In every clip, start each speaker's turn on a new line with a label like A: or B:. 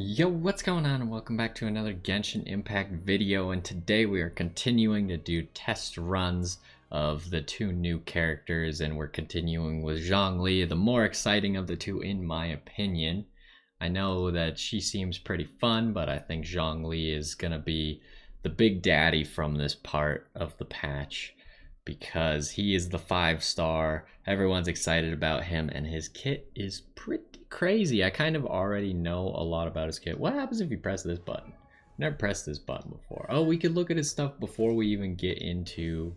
A: Yo, what's going on, and welcome back to another Genshin Impact video. And today we are continuing to do test runs of the two new characters, and we're continuing with Zhongli, the more exciting of the two in my opinion. I know that she seems pretty fun, but I think Zhongli is gonna be the big daddy from this part of the patch because he is the 5-star. Everyone's excited about him, and his kit is pretty crazy. I kind of already know a lot about his kit. What happens if you press this button? Never pressed this button before. Oh, we could look at his stuff before we even get into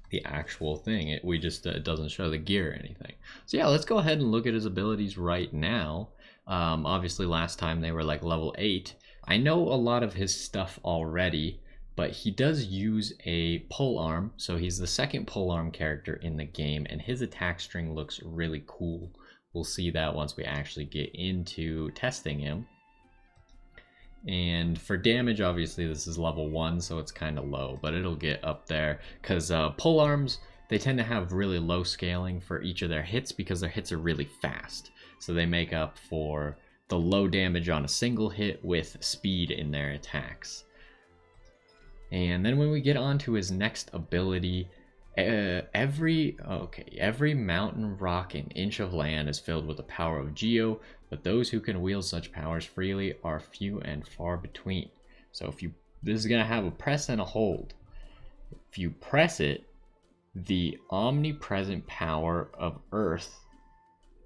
A: the actual thing. It doesn't show the gear or anything. So yeah, let's go ahead and look at his abilities right now. Obviously last time they were like level 8. I know a lot of his stuff already, but he does use a pole arm, so he's the second pole arm character in the game, and his attack string looks really cool. We'll see that once we actually get into testing him. And for damage, obviously this is level 1, so it's kind of low, but it'll get up there because pole arms, they tend to have really low scaling for each of their hits because their hits are really fast. So they make up for the low damage on a single hit with speed in their attacks. And then when we get on to his next ability, every mountain, rock, and inch of land is filled with the power of Geo, but those who can wield such powers freely are few and far between. So this is gonna have a press and a hold. If you press it, the omnipresent power of Earth,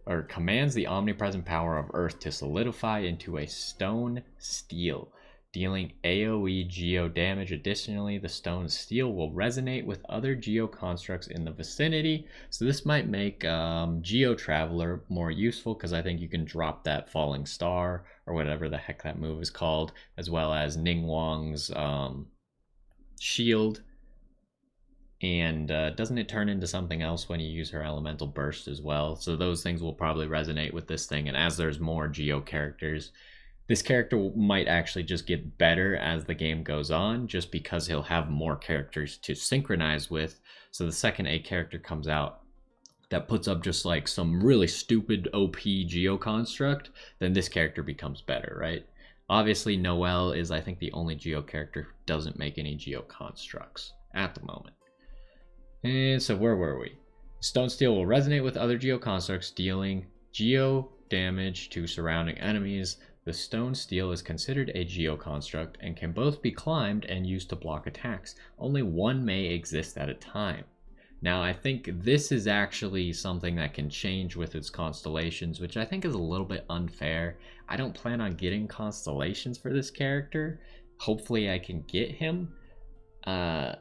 A: or commands the omnipresent power of Earth to solidify into a stone steel, dealing AoE Geo damage. Additionally, the stone steel will resonate with other Geo constructs in the vicinity. So this might make Geo Traveler more useful because I think you can drop that falling star or whatever the heck that move is called, as well as Ningguang's shield. And doesn't it turn into something else when you use her elemental burst as well? So those things will probably resonate with this thing. And as there's more Geo characters, this character might actually just get better as the game goes on, just because he'll have more characters to synchronize with. So the second a character comes out that puts up just like some really stupid OP Geo construct, then this character becomes better, right? Obviously, Noelle is, I think, the only Geo character who doesn't make any Geo constructs at the moment. And so where were we? Stone Steel will resonate with other Geo constructs, dealing Geo damage to surrounding enemies. The stone steel is considered a Geo construct and can both be climbed and used to block attacks. Only one may exist at a time. Now, I think this is actually something that can change with its constellations, which I think is a little bit unfair. I don't plan on getting constellations for this character. Hopefully I can get him. And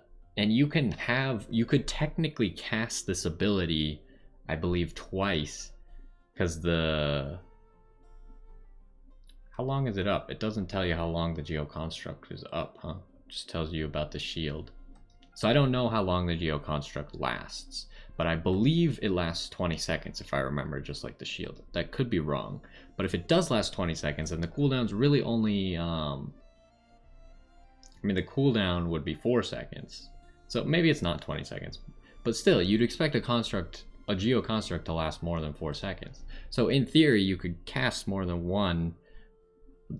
A: you could technically cast this ability, I believe, twice, because how long is it up? It doesn't tell you how long the Geo construct is up, huh? It just tells you about the shield. So I don't know how long the Geo construct lasts, but I believe it lasts 20 seconds if I remember, just like the shield. That could be wrong, but if it does last 20 seconds, then the cooldown's really only, the cooldown would be 4 seconds. So maybe it's not 20 seconds, but still, you'd expect a Geo construct to last more than 4 seconds. So in theory, you could cast more than one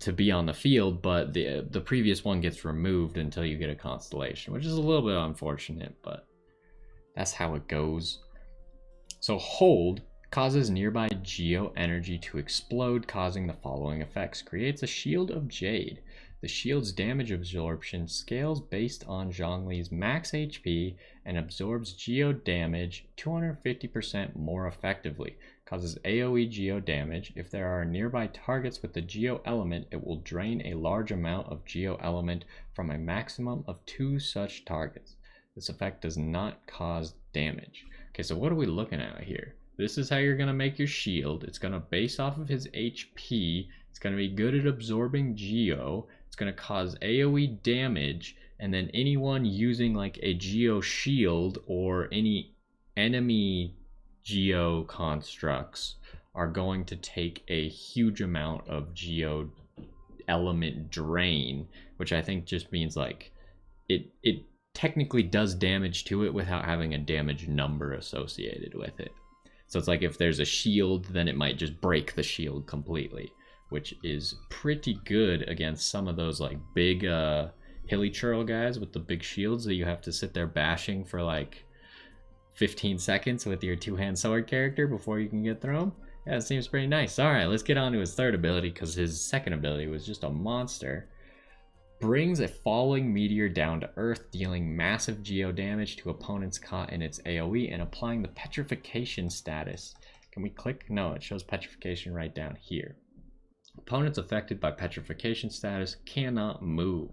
A: to be on the field, but the previous one gets removed until you get a constellation, which is a little bit unfortunate, but that's how it goes. So hold causes nearby Geo energy to explode, causing the following effects. Creates a shield of jade. The shield's damage absorption scales based on Zhongli's max HP and absorbs Geo damage 250% more effectively. Causes AoE Geo damage. If there are nearby targets with the Geo element, it will drain a large amount of Geo element from a maximum of 2 such targets. This effect does not cause damage. Okay, so what are we looking at here? This is how you're going to make your shield. It's going to base off of his HP. It's going to be good at absorbing Geo. It's going to cause AoE damage, and then anyone using like a Geo shield or any enemy Geo constructs are going to take a huge amount of Geo element drain, which I think just means like it technically does damage to it without having a damage number associated with it. So it's like if there's a shield, then it might just break the shield completely. which is pretty good against some of those like big hilly churl guys with the big shields that you have to sit there bashing for like 15 seconds with your two-hand sword character before you can get through him. Yeah, it seems pretty nice. Alright, let's get on to his third ability, because his second ability was just a monster. Brings a falling meteor down to Earth, dealing massive geo damage to opponents caught in its AoE and applying the petrification status. Can we click? No, it shows petrification right down here. Opponents affected by petrification status cannot move.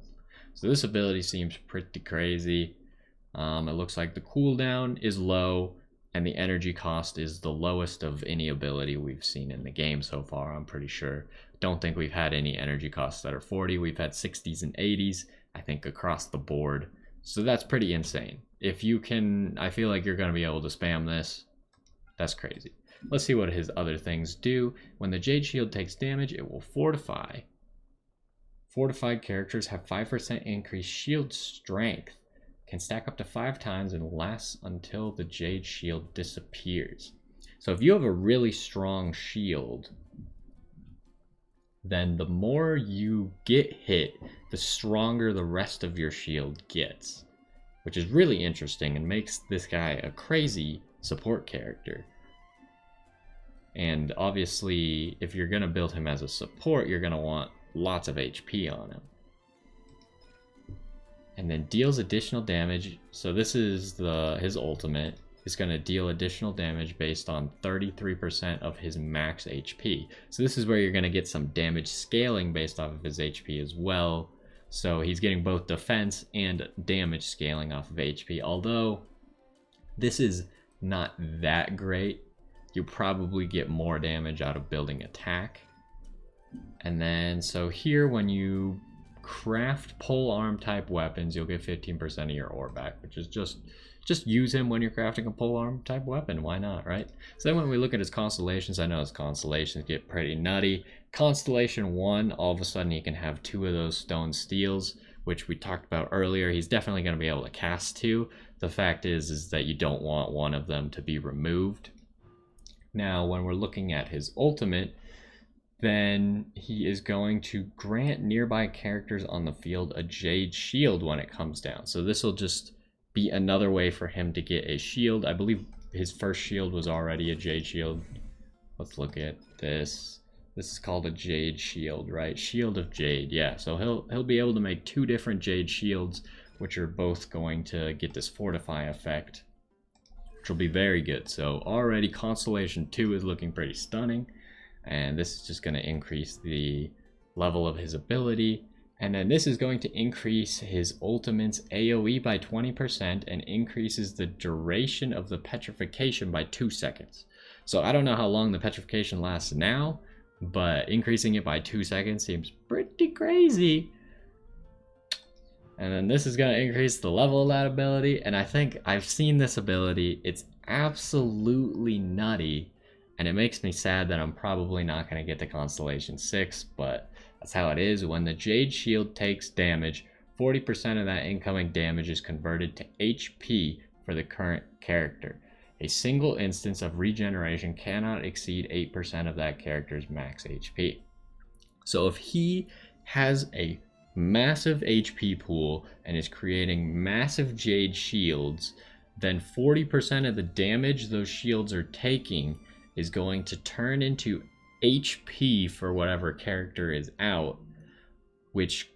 A: So this ability seems pretty crazy. It looks like the cooldown is low, and the energy cost is the lowest of any ability we've seen in the game so far, I'm pretty sure. Don't think we've had any energy costs that are 40. We've had 60s and 80s, I think, across the board. So that's pretty insane. If you can, I feel like you're going to be able to spam this. That's crazy. Let's see what his other things do. When the Jade Shield takes damage, it will fortify. Fortified characters have 5% increased shield strength. Can stack up to 5 times and lasts until the Jade Shield disappears. So if you have a really strong shield, then the more you get hit, the stronger the rest of your shield gets, which is really interesting and makes this guy a crazy support character. And obviously, if you're going to build him as a support, you're going to want lots of HP on him. And then deals additional damage. So this is his ultimate. Is going to deal additional damage based on 33% of his max HP. So this is where you're going to get some damage scaling based off of his HP as well. So he's getting both defense and damage scaling off of HP. Although this is not that great, you probably get more damage out of building attack. And then so here, when you craft pole arm type weapons, you'll get 15% of your ore back, which is just use him when you're crafting a pole arm type weapon. Why not, right? So then when we look at his constellations, I know his constellations get pretty nutty. Constellation 1, all of a sudden he can have 2 of those stone steels, which we talked about earlier. He's definitely going to be able to cast 2. The fact is that you don't want one of them to be removed. Now when we're looking at his ultimate, then he is going to grant nearby characters on the field a Jade Shield when it comes down. So this will just be another way for him to get a shield. I believe his first shield was already a Jade Shield. Let's look at this. This is called a Jade Shield, right? Shield of Jade, yeah. So he'll be able to make 2 different Jade Shields, which are both going to get this Fortify effect, which will be very good. So already Constellation 2 is looking pretty stunning. And this is just going to increase the level of his ability. And then this is going to increase his ultimate's AoE by 20% and increases the duration of the petrification by 2 seconds. So I don't know how long the petrification lasts now, but increasing it by 2 seconds seems pretty crazy. And then this is going to increase the level of that ability. And I think I've seen this ability. It's absolutely nutty. And it makes me sad that I'm probably not going to get to Constellation 6, but that's how it is. When the Jade Shield takes damage, 40% of that incoming damage is converted to HP for the current character. A single instance of regeneration cannot exceed 8% of that character's max HP. So if he has a massive HP pool and is creating massive Jade Shields, then 40% of the damage those shields are taking is going to turn into HP for whatever character is out, which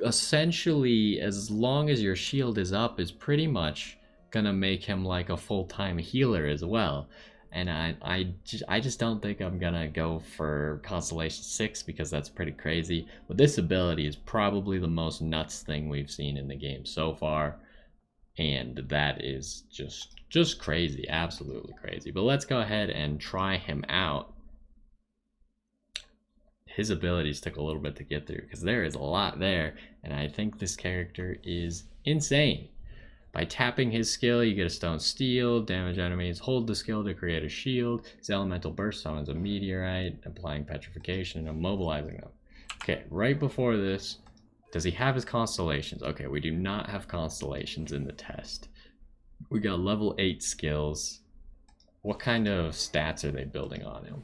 A: essentially, as long as your shield is up, is pretty much gonna make him like a full-time healer as well. And I just don't think I'm gonna go for Constellation 6 because that's pretty crazy. But this ability is probably the most nuts thing we've seen in the game so far, and that is just crazy, absolutely crazy. But let's go ahead and try him out. His abilities took a little bit to get through because there is a lot there, and I think this character is insane. By tapping his skill, you get a stone steel, damage enemies, hold the skill to create a shield, his elemental burst summons a meteorite, applying petrification and immobilizing them. Okay, right before this, does he have his constellations? Okay, we do not have constellations in the test. We got level 8 skills. What kind of stats are they building on him?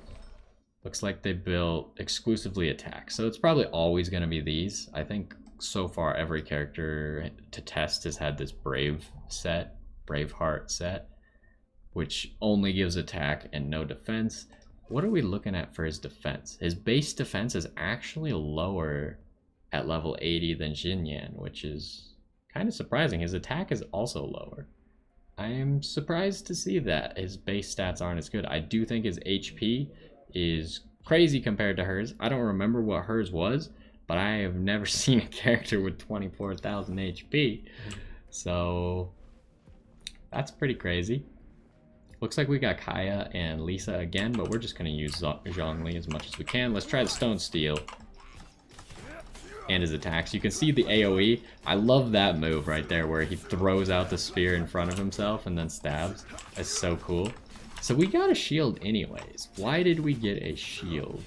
A: Looks like they built exclusively attack. So it's probably always going to be these. I think so far every character to test has had this Braveheart set, which only gives attack and no defense. What are we looking at for his defense? His base defense is actually lower at level 80 than Xinyan, which is kind of surprising. His attack is also lower. I am surprised to see that his base stats aren't as good. I do think his HP is crazy compared to hers. I don't remember what hers was, but I have never seen a character with 24,000 HP. So that's pretty crazy. Looks like we got Kaya and Lisa again, but we're just going to use Zhongli as much as we can. Let's try the Stone Steel and his attacks. You can see the AoE. I love that move right there where he throws out the spear in front of himself and then stabs. That's so cool. So we got a shield anyways. Why did we get a shield?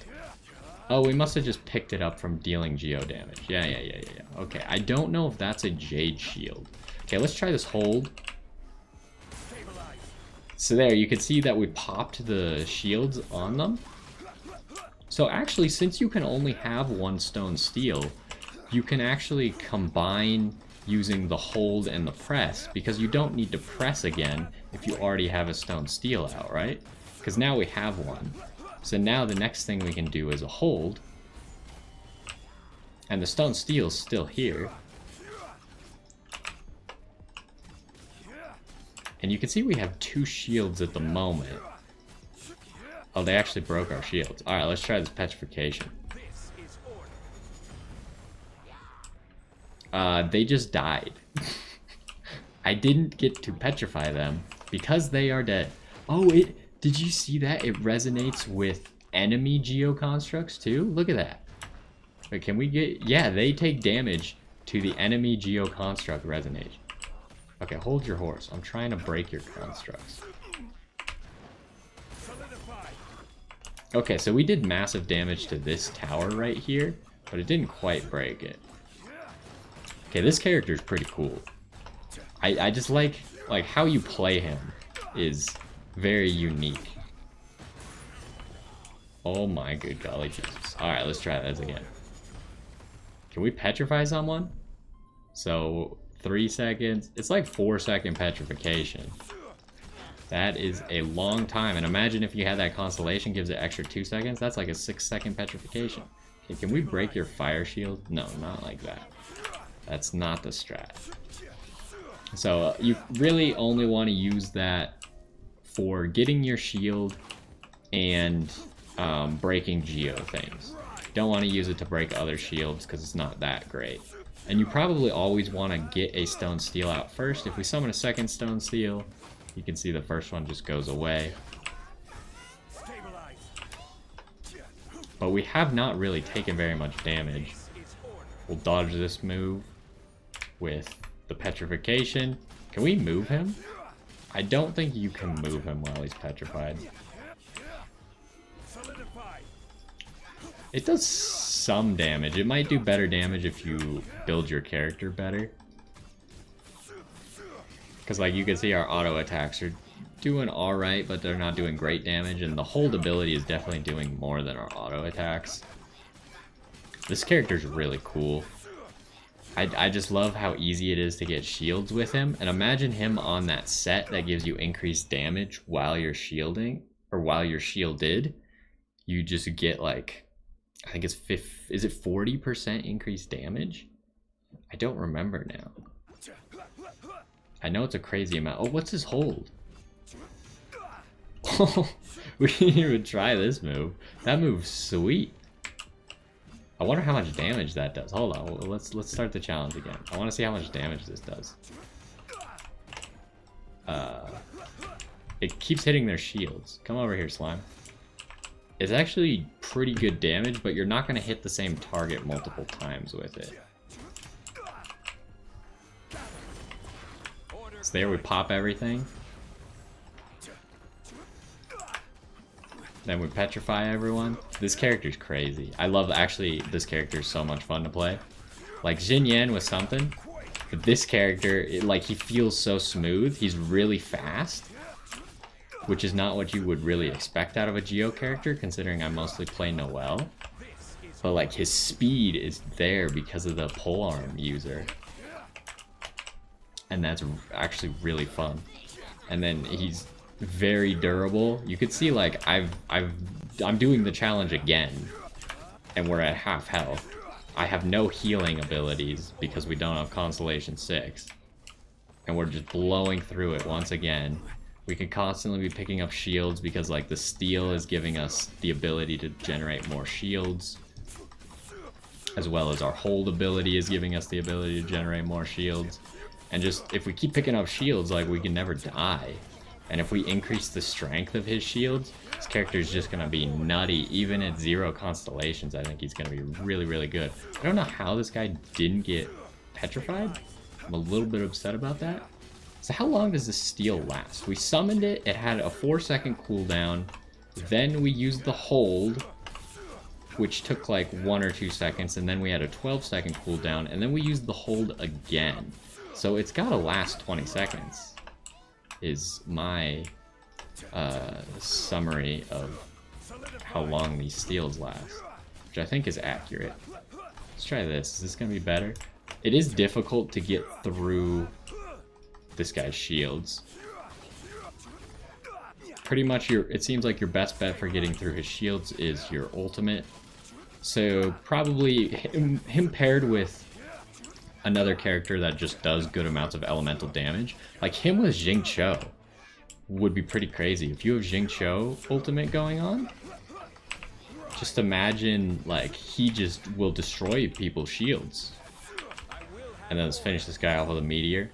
A: Oh, we must have just picked it up from dealing geo damage. Yeah. Okay, I don't know if that's a Jade shield. Okay, let's try this hold. So there, you can see that we popped the shields on them. So actually, since you can only have one Stone Steel, you can actually combine using the hold and the press, because you don't need to press again if you already have a Stone Steel out, right? Because now we have one. So now the next thing we can do is a hold. And the Stone Steel's still here. And you can see we have 2 shields at the moment. Oh, they actually broke our shields. Alright, let's try this petrification. They just died. I didn't get to petrify them because they are dead. Oh, did you see that? It resonates with enemy geoconstructs too? Look at that. Wait, can we get... Yeah, they take damage to the enemy geoconstruct resonation. Okay, hold your horse. I'm trying to break your constructs. Okay, so we did massive damage to this tower right here, but it didn't quite break it. Okay, this character is pretty cool. I just like how you play him is very unique. Oh my good golly Jesus. Alright, let's try this again. Can we petrify someone? So 3 seconds. It's like 4-second petrification. That is a long time. And imagine if you had that constellation gives it extra 2 seconds. That's like a 6-second petrification. Okay, can we break your fire shield? No, not like that. That's not the strat. So you really only want to use that for getting your shield and breaking geo things. Don't want to use it to break other shields because it's not that great. And you probably always want to get a Stone Steel out first. If we summon a second Stone Steel, you can see the first one just goes away. But we have not really taken very much damage. We'll dodge this move with the petrification. Can we move him? I don't think you can move him while he's petrified. It does some damage. It might do better damage if you build your character better. Because like you can see our auto attacks are doing alright, but they're not doing great damage. And the hold ability is definitely doing more than our auto attacks. This character's really cool. I just love how easy it is to get shields with him. And imagine him on that set that gives you increased damage while you're shielding, or while you're shielded. You just get like, I think it's is it 40% increased damage? I don't remember now. I know it's a crazy amount. Oh, what's his hold? Oh, we didn't even try this move. That move's sweet. I wonder how much damage that does. Hold on, let's start the challenge again. I want to see how much damage this does. It keeps hitting their shields. Come over here, slime. It's actually pretty good damage, but you're not going to hit the same target multiple times with it. So there we pop everything. Then we petrify everyone. This character's crazy. I love, actually, this character is so much fun to play. Like, Xinyan was something, but this character, like, he feels so smooth. He's really fast. which is not what you would really expect out of a Geo character, considering I mostly play Noelle. But like his speed is there because of the polearm user, and that's actually really fun. And then he's very durable. You could see like I'm doing the challenge again, and we're at half health. I have no healing abilities because we don't have Constellation 6, and we're just blowing through it once again. We can constantly be picking up shields because like the steel is giving us the ability to generate more shields, as well as our hold ability is giving us the ability to generate more shields. And just, if we keep picking up shields, like, we can never die. And if we increase the strength of his shields, this character is just gonna be nutty. Even at 0 constellations, I think he's gonna be really, really good. I don't know how this guy didn't get petrified. I'm a little bit upset about that. So how long does this steel last? We summoned it, it had a 4-second cooldown. Then we used the hold, which took like 1 or 2 seconds, and then we had a 12-second cooldown, and then we used the hold again. So it's gotta last 20 seconds, is my summary of how long these steals last, which I think is accurate. Let's try this. Is this gonna be better? It is difficult to get through this guy's shields. Pretty much it seems like your best bet for getting through his shields is your ultimate. So probably him paired with another character that just does good amounts of elemental damage. Like him with Xingqiu would be pretty crazy. If you have Xingqiu ultimate going on, just imagine like he just will destroy people's shields. And then let's finish this guy off with a meteor.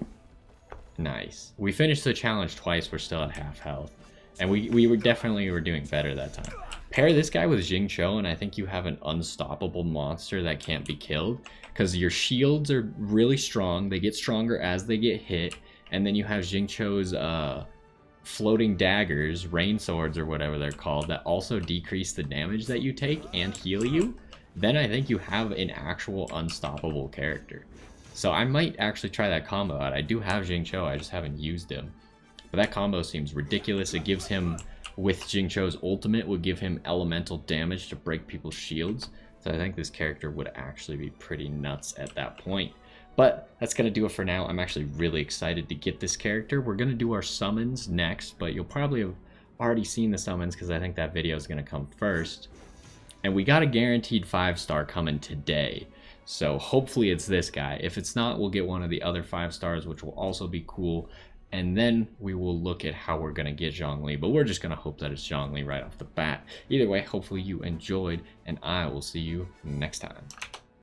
A: Nice. We finished the challenge twice, we're still at half health. And we were definitely doing better that time. Pair this guy with Xingqiu, and I think you have an unstoppable monster that can't be killed. Because your shields are really strong, they get stronger as they get hit. And then you have Xingqiu's floating daggers, rain swords or whatever they're called, that also decrease the damage that you take and heal you. Then I think you have an actual unstoppable character. So I might actually try that combo out. I do have Xingqiu, I just haven't used him. But that combo seems ridiculous. It gives him, with Xingqiu's ultimate, would give him elemental damage to break people's shields. So I think this character would actually be pretty nuts at that point. But that's going to do it for now. I'm actually really excited to get this character. We're going to do our summons next, but you'll probably have already seen the summons because I think that video is going to come first. And we got a guaranteed 5-star coming today. So hopefully it's this guy. If it's not, we'll get one of the other 5-stars, which will also be cool. And then we will look at how we're going to get Zhongli. But we're just going to hope that it's Zhongli right off the bat. Either way, hopefully you enjoyed, and I will see you next time.